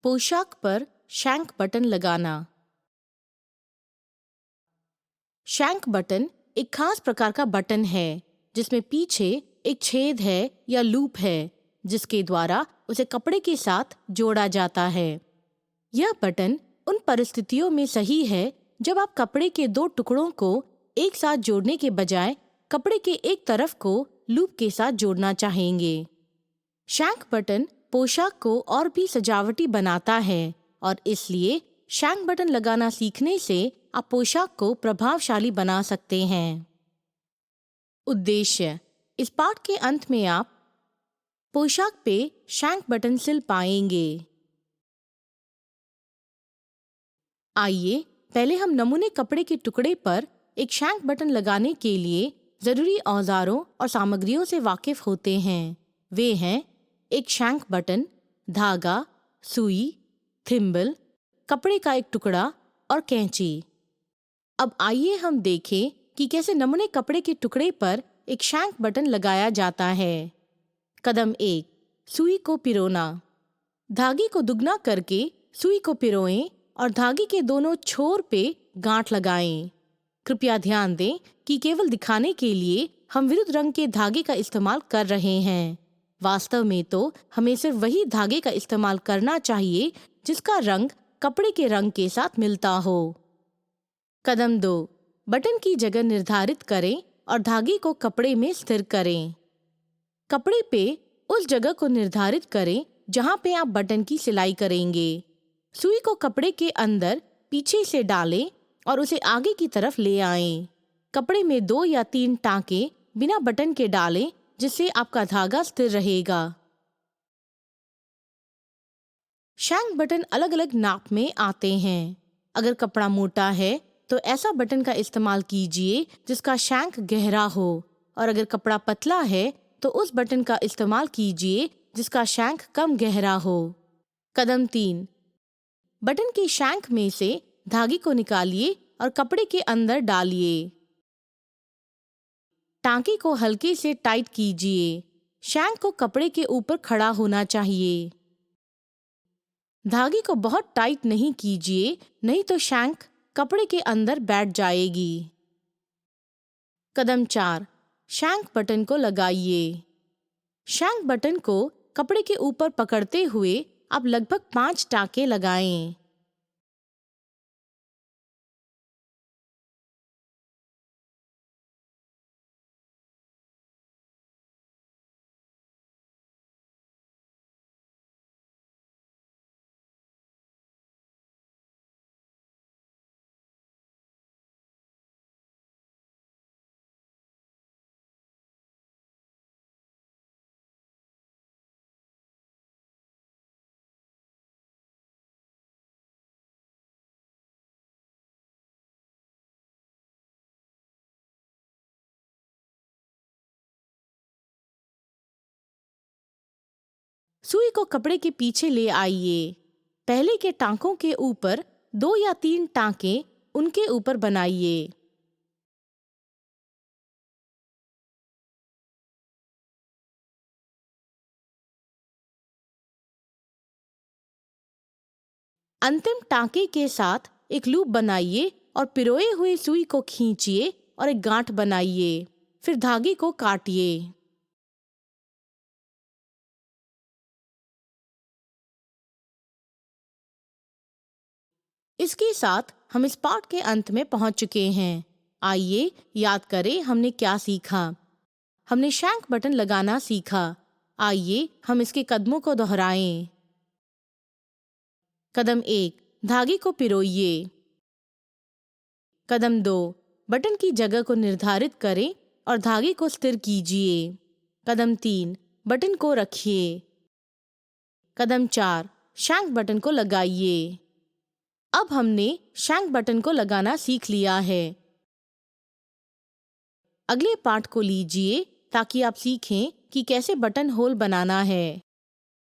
पोशाक पर shank button लगाना। शैंक बटन एक खास प्रकार का बटन है जिसमें पीछे एक छेद है या लूप है जिसके द्वारा उसे कपड़े के साथ जोड़ा जाता है। यह बटन उन परिस्थितियों में सही है जब आप कपड़े के दो टुकड़ों को एक साथ जोड़ने के बजाय कपड़े के एक तरफ को लूप के साथ जोड़ना चाहेंगे। शैंक बटन पोशाक को और भी सजावटी बनाता है और इसलिए शैंक बटन लगाना सीखने से आप पोशाक को प्रभावशाली बना सकते हैं। उद्देश्य: इस पाठ के अंत में आप पोशाक पे शैंक बटन सिल पाएंगे। आइए पहले हम नमूने कपड़े के टुकड़े पर एक शैंक बटन लगाने के लिए जरूरी औजारों और सामग्रियों से वाकिफ होते हैं। वे हैं एक शैंक बटन, धागा, सुई, थिम्बल, कपड़े का एक टुकड़ा और कैंची। अब आइए हम देखें कि कैसे नमूने कपड़े के टुकड़े पर एक शैंक बटन लगाया जाता है। कदम 1, सुई को पिरोना। धागे को दुगना करके सुई को पिरोएं और धागे के दोनों छोर पे गांठ लगाएं। कृपया ध्यान दें कि केवल दिखाने के लिए हम विरुद्ध रंग के धागे का इस्तेमाल कर रहे हैं। वास्तव में तो हमें सिर्फ वही धागे का इस्तेमाल करना चाहिए जिसका रंग कपड़े के रंग के साथ मिलता हो। कदम 2, बटन की जगह निर्धारित करें और धागे को कपड़े में स्थिर करें। कपड़े पे उस जगह को निर्धारित करें जहां पे आप बटन की सिलाई करेंगे। सुई को कपड़े के अंदर पीछे से डालें और उसे आगे की तरफ ले आएं। कपड़े में 2 या 3 टांके बिना बटन के डालें जिससे आपका धागा स्थिर रहेगा। शैंक बटन अलग अलग नाप में आते हैं। अगर कपड़ा मोटा है तो ऐसा बटन का इस्तेमाल कीजिए जिसका शैंक गहरा हो और अगर कपड़ा पतला है तो उस बटन का इस्तेमाल कीजिए जिसका शैंक कम गहरा हो। कदम 3, बटन के शैंक में से धागे को निकालिए और कपड़े के अंदर डालिए। टांके को हल्के से टाइट कीजिए। शैंक को कपड़े के ऊपर खड़ा होना चाहिए। धागे को बहुत टाइट नहीं कीजिए, नहीं तो शैंक कपड़े के अंदर बैठ जाएगी। कदम 4, शैंक बटन को लगाइए। शैंक बटन को कपड़े के ऊपर पकड़ते हुए आप लगभग 5 टांके लगाएं। सुई को कपड़े के पीछे ले आइए। पहले के टांकों के ऊपर 2 या 3 टांके उनके ऊपर बनाइए। अंतिम टांके के साथ एक लूप बनाइए और पिरोए हुए सुई को खींचिए और एक गांठ बनाइए। फिर धागे को काटिए। इसके साथ हम इस पाठ के अंत में पहुंच चुके हैं। आइए याद करें हमने क्या सीखा। हमने शैंक बटन लगाना सीखा। आइए हम इसके कदमों को दोहराएं। कदम 1, धागे को पिरोइए। कदम 2, बटन की जगह को निर्धारित करें और धागे को स्थिर कीजिए। कदम 3, बटन को रखिए। कदम 4, शैंक बटन को लगाइए। अब हमने शैंक बटन को लगाना सीख लिया है। अगले पाठ को लीजिए ताकि आप सीखें कि कैसे बटन होल बनाना है।